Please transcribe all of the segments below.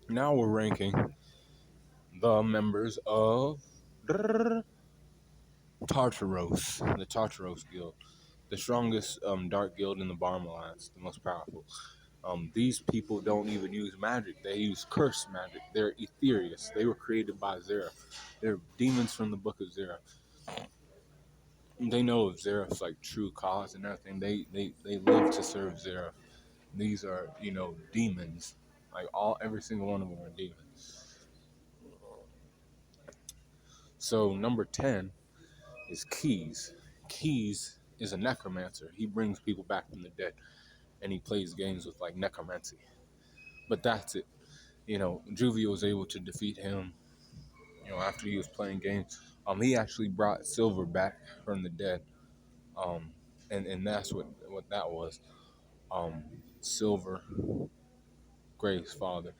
Now we're ranking the members of Tartarous, the Tartarous Guild, the strongest dark guild in the Bottom Alliance, the most powerful. These people don't even use magic; they use curse magic. They're ethereous. They were created by Zera. They're demons from the Book of Zera. They know of Zera's like true cause and everything. They live to serve Zera. These are demons. Like every single one of them are demons. So number 10 is Keys. Keys is a necromancer. He brings people back from the dead, and he plays games with like necromancy. But that's it. Juvia was able to defeat him. After he was playing games, he actually brought Silver back from the dead. Um, and that's what that was. Silver, Gray's father.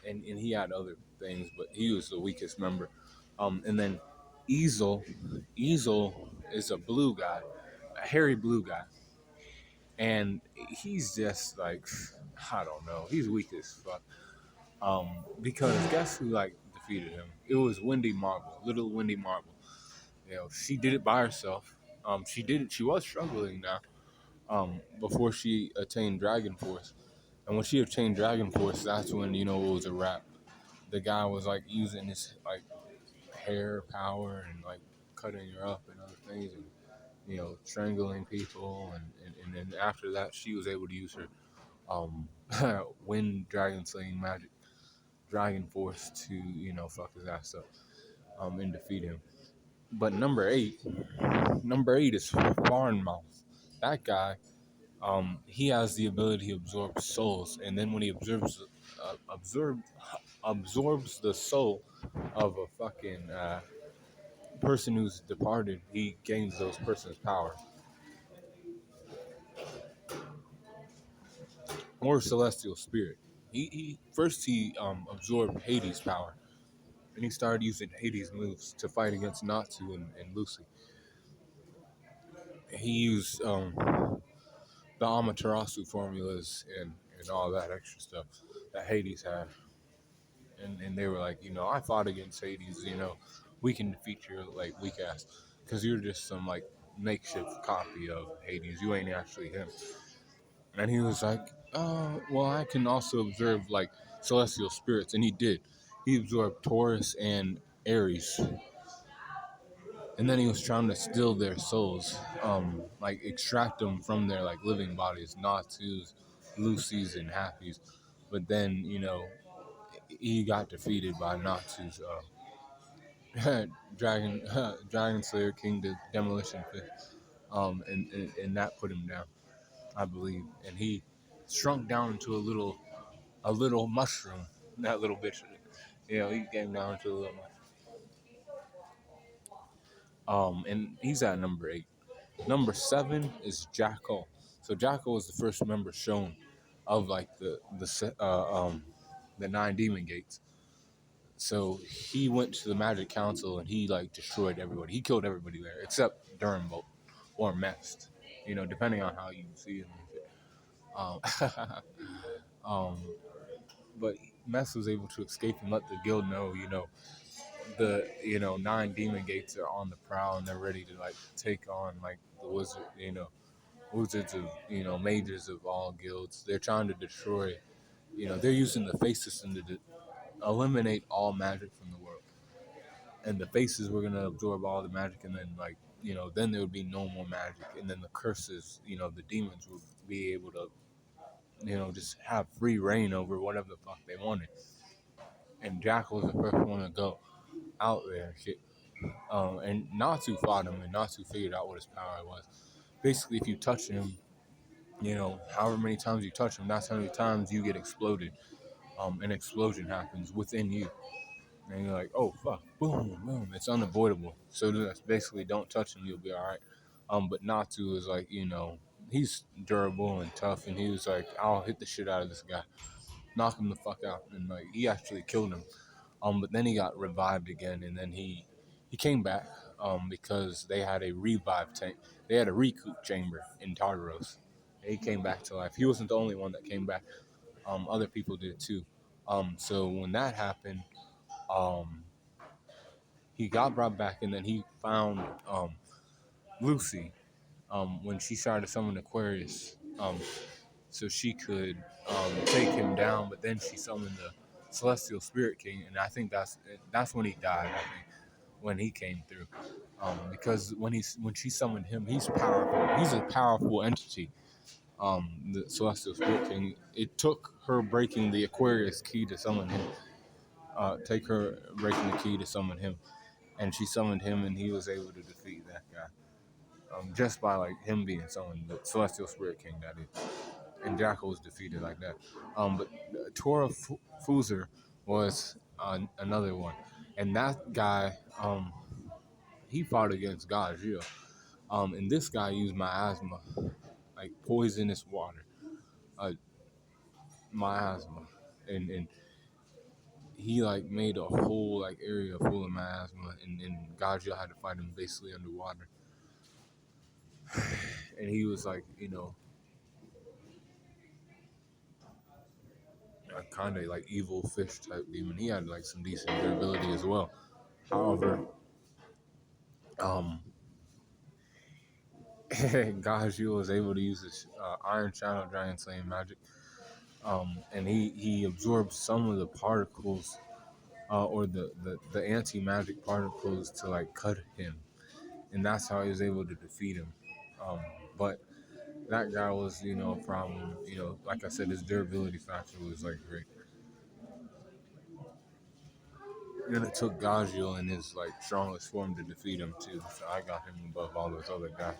And he had other things, but he was the weakest member. And then Ezel, Ezel is a blue guy, a hairy blue guy, and he's just like, I don't know, he's weak as fuck. Because guess who like defeated him? It was Wendy Marble, little Wendy Marble. She did it by herself. She did it. She was struggling now. Before she attained Dragon Force, and when she attained Dragon Force, that's when it was a wrap. The guy was like using his like hair power and like cutting her up and other things, and strangling people, and then after that, she was able to use her um wind dragon slaying magic, Dragon Force to fuck his ass up and defeat him. But number eight is Farnmouth. That guy, he has the ability to absorb souls, and then when he absorb, absorbs the soul of a fucking person who's departed, he gains those person's power. Or celestial spirit. He first he absorbed Hades' power, and he started using Hades' moves to fight against Natsu and Lucy. He used the Amaterasu formulas and all that extra stuff that Hades had. And they were like, I fought against Hades, we can defeat your like weak ass because you're just some like makeshift copy of Hades. You ain't actually him. And he was like, well, I can also observe like celestial spirits, and he did. He absorbed Taurus and Aries, and then he was trying to steal their souls, like extract them from their like living bodies, Natsu's, Lucy's, and Happy's. But then he got defeated by Natsu's Dragon Dragon Slayer King Demolition Fist, and that put him down, I believe, and he shrunk down into a little mushroom. That little bitch, he came down to a little mushroom. And he's at number 8. Number 7 is Jackal. So Jackal was the first member shown of like the 9 demon gates. So he went to the Magic Council and he like destroyed everybody. He killed everybody there except Durham or Mest. Depending on how you see him. Um, um, but Mest was able to escape and let the guild know, the 9 demon gates are on the prowl and they're ready to like take on like the wizards of mages of all guilds. They're trying to destroy. They're using the face system to eliminate all magic from the world, and the faces were gonna absorb all the magic, and then like then there would be no more magic, and then the curses, the demons would be able to just have free reign over whatever the fuck they wanted. And Jackal was the first one to go out there and shit. And Natsu fought him, and Natsu figured out what his power was. Basically, if you touch him, however many times you touch him, that's how many times you get exploded. An explosion happens within you. And you're like, oh, fuck, boom, boom. It's unavoidable. So that's basically don't touch him, you'll be all right. But Natsu is like, he's durable and tough, and he was like, I'll hit the shit out of this guy, knock him the fuck out. And like, he actually killed him. But then he got revived again, and then he came back because they had a revive tank. They had a recoup chamber in Tartarous. And he came back to life. He wasn't the only one that came back. Other people did too. So when that happened, um, he got brought back, and then he found Lucy when she tried to summon Aquarius, so she could take him down. But then she summoned the Celestial Spirit King, and I think that's when he died. I think when he came through, because when she summoned him, he's powerful. He's a powerful entity. The Celestial Spirit King. It took her breaking the Aquarius key to summon him. Take her breaking the key to summon him, and she summoned him, and he was able to defeat that guy. Just by like him being summoned, the Celestial Spirit King, that is, and Jackal was defeated like that. But Torafuzar was another one, and that guy, he fought against God, Geer. And this guy used miasma, like poisonous water, uh, miasma, and he like made a whole like area full of miasma, and Gajia had to fight him basically underwater. And he was like, a kind of like evil fish type demon. He had like some decent durability as well. However, um, Gajia was able to use his Iron Shadow Giant Slaying magic, and he absorbed some of the particles, or the anti magic particles to like cut him, and that's how he was able to defeat him. But that guy was, a problem. Like I said, his durability factor was like great. And it took Gagio in his like strongest form to defeat him too. So I got him above all those other guys.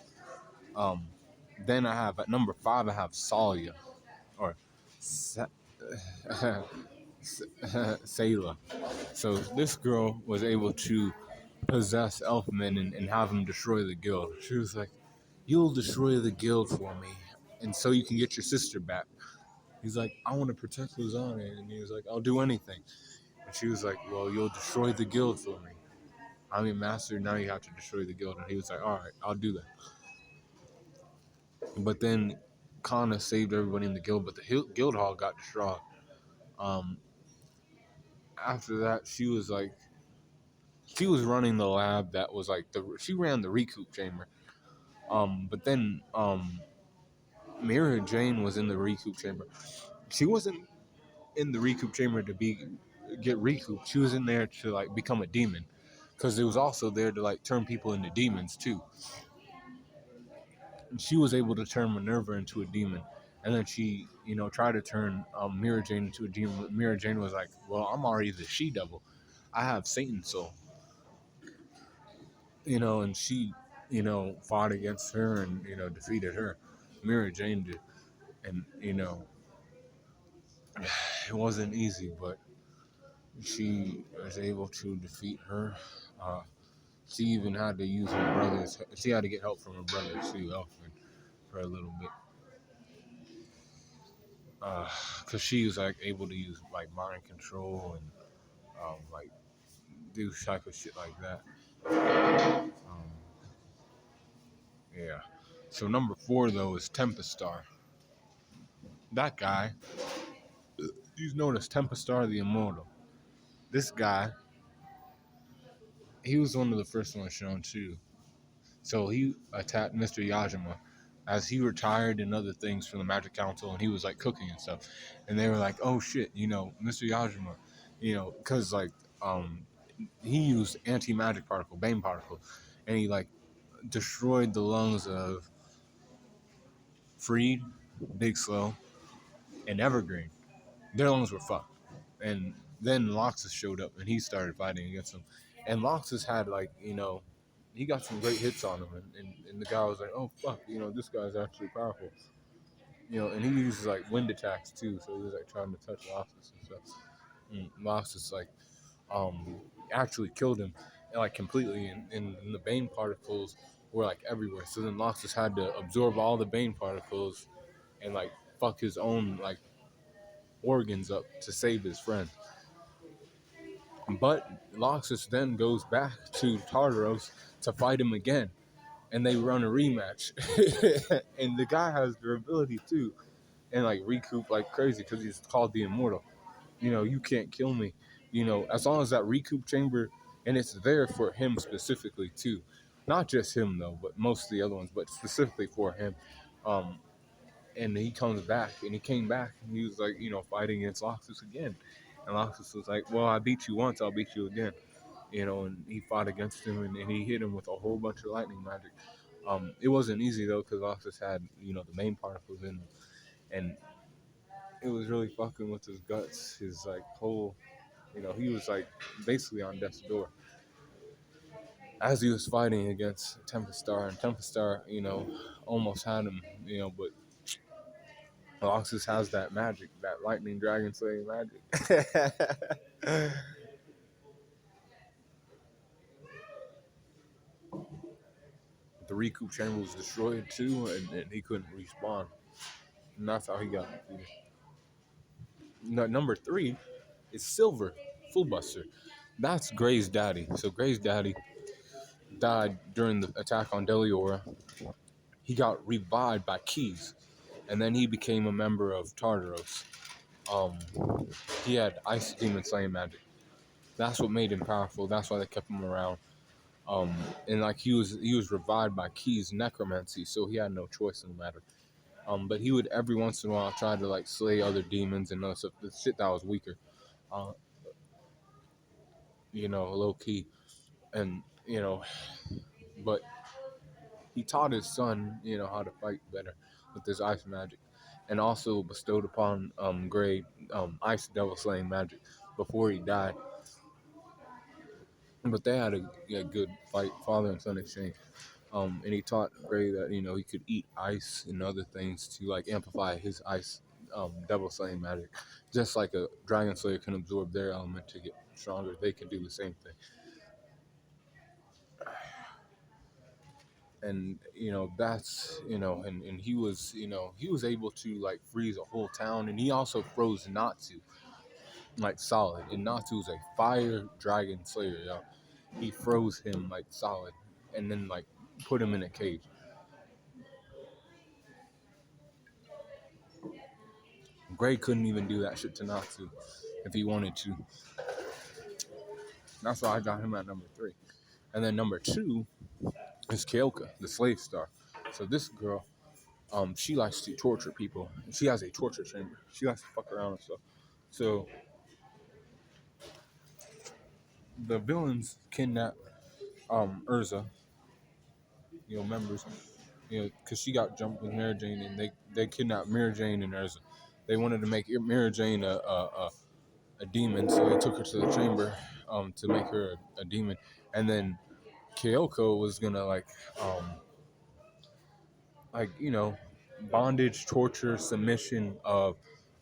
Um, then I have at number 5 I have Sayla or Sayla. So this girl was able to possess Elfman and have him destroy the guild. She was like, "You'll destroy the guild for me, and so you can get your sister back." He's like, "I want to protect Luzane," and he was like, "I'll do anything." And she was like, "Well, you'll destroy the guild for me. I'm your master, now you have to destroy the guild." And he was like, "All right, I'll do that." But then Kana saved everybody in the guild, but the guild hall got destroyed. Um, After that, she was running the lab that was like she ran the recoup chamber. But then Mira Jane was in the recoup chamber. She wasn't in the recoup chamber to get recouped. She was in there to like become a demon, because it was also there to like turn people into demons too. And she was able to turn Minerva into a demon, and then she, tried to turn Mira Jane into a demon. Mira Jane was like, "Well, I'm already the she devil. I have Satan's soul," and she, fought against her and defeated her. Mira Jane did, and it wasn't easy, but she was able to defeat her. Uh, she even had to use her brothers. She had to get help from her brother too, Elfman, for a little bit. Because she was like able to use like mind control and like do type of shit like that. Um, yeah. So number 4 though is Tempestar. That guy, he's known as Tempestar the Immortal. This guy, he was one of the first ones shown too. So he attacked Mr. Yajima as he retired and other things from the Magic Council, and he was like cooking and stuff. And they were like, "Oh shit, Mr. Yajima, because like he used anti-magic particle, Bane particle, and he like destroyed the lungs of Freed, Big Slow, and Evergreen. Their lungs were fucked. And then Loxus showed up and he started fighting against them. And Loxus had like, he got some great hits on him, and the guy was like, "Oh fuck, this guy's actually powerful." And he uses like wind attacks too, so he was like trying to touch Loxus and stuff. And Loxus like actually killed him like completely, and the Bane particles were like everywhere. So then Loxus had to absorb all the Bane particles and like fuck his own like organs up to save his friend. But Loxus then goes back to Tartarous to fight him again, and they run a rematch. And the guy has durability too, and like recoup like crazy because he's called the Immortal. You can't kill me. As long as that recoup chamber, and it's there for him specifically too, not just him though, but most of the other ones, but specifically for him. Um, and he comes back, and he came back, and he was like, fighting against Loxus again, and Loxus was like, well, I beat you once, I'll beat you again. And he fought against him, and he hit him with a whole bunch of lightning magic. It wasn't easy though, because Loxus had the main particles in him, and it was really fucking with his guts, his like whole. He was like basically on death's door as he was fighting against Tempestar, and Tempestar, almost had him, but Loxus has that magic, that lightning dragon slaying magic. The recoup chamber was destroyed too, and he couldn't respawn. And that's how he got defeated. Number 3 is Silver, Fullbuster. That's Gray's daddy. So Gray's daddy died during the attack on Deliora. He got revived by Keys, and then he became a member of Tartarous. Um, he had Ice Demon Slaying magic. That's what made him powerful. That's why they kept him around. And like he was revived by Keys necromancy, so he had no choice in the matter. But he would every once in a while try to like slay other demons and other stuff, the shit that was weaker. Uh, Low key, and but he taught his son, how to fight better with his ice magic, and also bestowed upon Gray ice devil slaying magic before he died. But they had a good fight, father and son exchange. And he taught Gray that he could eat ice and other things to like amplify his ice devil slaying magic, just like a dragon slayer can absorb their element to get stronger. They can do the same thing. And that's and he was able to like freeze a whole town, and he also froze Natsu like solid, and Natsu's a fire dragon slayer, y'all. He froze him like solid, and then like put him in a cage. Gray couldn't even do that shit to Natsu if he wanted to. That's why I got him at number 3. And then number 2 is Kyouka, the slave star. So this girl, she likes to torture people. She has a torture chamber. She likes to fuck around and stuff. So the villains kidnap Urza, members, because she got jumped with Mary Jane, and they kidnapped Mary Jane and Urza. They wanted to make Mary Jane a demon, so they took her to the chamber to make her a demon. And then Kyoko was gonna bondage, torture, submission of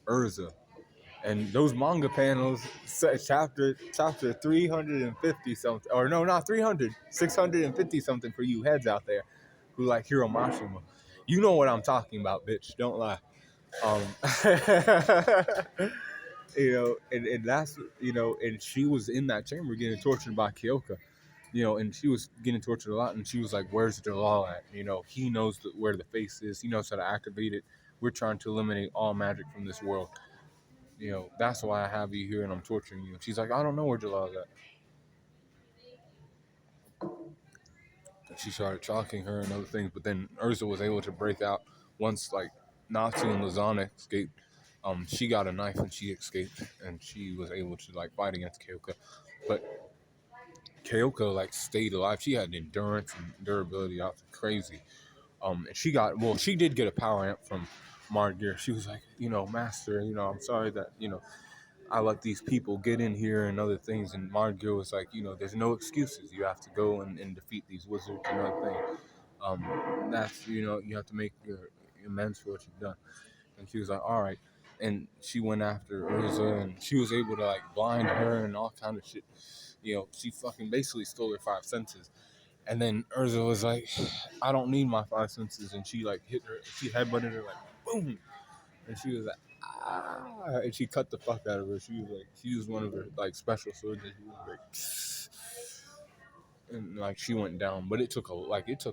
Urza. And those manga panels, chapter 350 something, or no, not 300, 650 something for you heads out there who like Hiro Mashima. You know what I'm talking about, bitch. Don't lie. Um, and that's, and she was in that chamber getting tortured by Kyoka, and she was getting tortured a lot, and she was like, where's the law at? He knows where the face is. He knows how to activate it. We're trying to eliminate all magic from this world. That's why I have you here and I'm torturing you. She's like, I don't know where Jalal's at. And she started chalking her and other things, but then Urza was able to break out once like Natsu and Lazana escaped. She got a knife and she escaped, and she was able to like fight against Kyoka. But Kyoka like stayed alive. She had endurance and durability out crazy. And she did get a power amp from Geer. She was like, Master, I'm sorry that, I let these people get in here and other things. And Geer was like, there's no excuses. You have to go and defeat these wizards and other things. That's, you have to make your amends for what you've done. And she was like, all right. And she went after Urza, and she was able to like blind her and all kind of shit. She fucking basically stole her 5 senses. And then Urza was like, I don't need my 5 senses. And she like hit her, she headbutted her like, boom. And she was like, ah. And she cut the fuck out of her. She was like, she used one of her like special swords, and she was like, and like she went down. But it took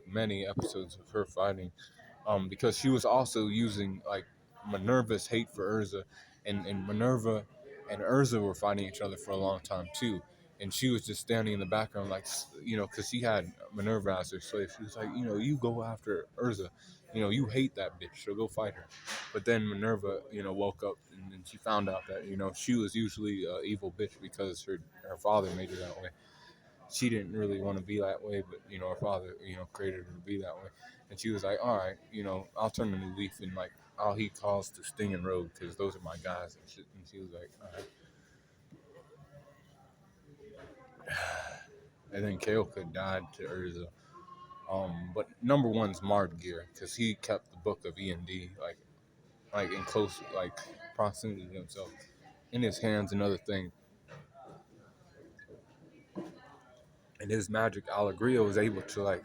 many episodes of her fighting, because she was also using like Minerva's hate for Urza, and Minerva and Urza were fighting each other for a long time too. And she was just standing in the background, like, because she had Minerva as her slave. She was like, you go after Urza. You hate that bitch, so go fight her. But then Minerva, woke up and then she found out that, she was usually an evil bitch because her father made her that way. She didn't really want to be that way, but her father, created her to be that way. And she was like, all right, I'll turn a new leaf and like all he calls to Sting and Rogue because those are my guys and shit. And she was like, all right. And then Kyouka died to Urza. But number one's Geer because he kept the book of E&D like in close like proximity to himself in his hands and other things. And his magic Allegria was able to like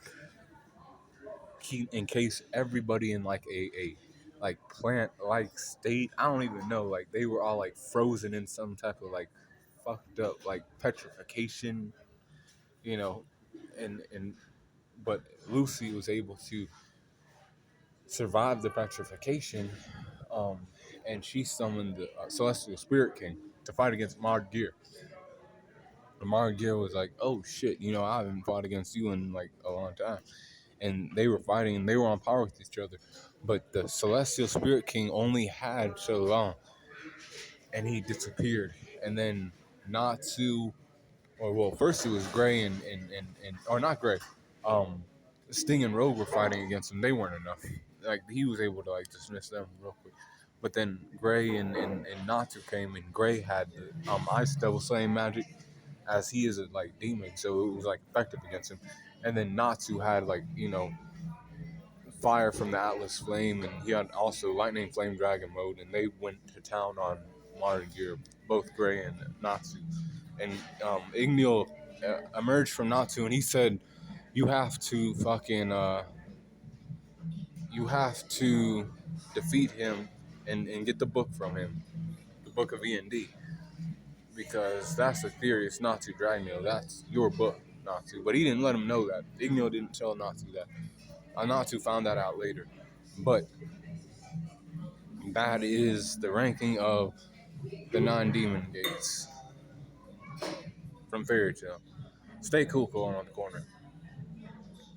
keep encase everybody in like a like plant like state. I don't even know. Like they were all like frozen in some type of like fucked up like petrification, you know, and but Lucy was able to survive the petrification, um, and she summoned the Celestial Spirit King to fight against Geer. And Geer was like, "Oh shit, I haven't fought against you in like a long time." And they were fighting, and they were on par with each other. But the Celestial Spirit King only had so long, and he disappeared. And then Natsu, or well, first it was Gray and or not Gray, um, Sting and Rogue were fighting against him. They weren't enough. Like he was able to like dismiss them real quick. But then Gray and Natsu came, and Gray had the Ice Devil Slaying magic, as he is a like demon, so it was like effective against him. And then Natsu had like fire from the Atlas Flame, and he had also Lightning Flame Dragon mode, and they went to town on Modern Gear, both Gray and Natsu. And Igneel emerged from Natsu, and he said, "You have to you have to defeat him and get the book from him, the book of E&D, because that's the theory. It's Natsu Dragneel. That's your book, Natsu." But he didn't let him know that. Igneel didn't tell Natsu that. Natsu found that out later. But that is the ranking of the 9 demon gates from Fairy Tale. Stay cool, going on the corner.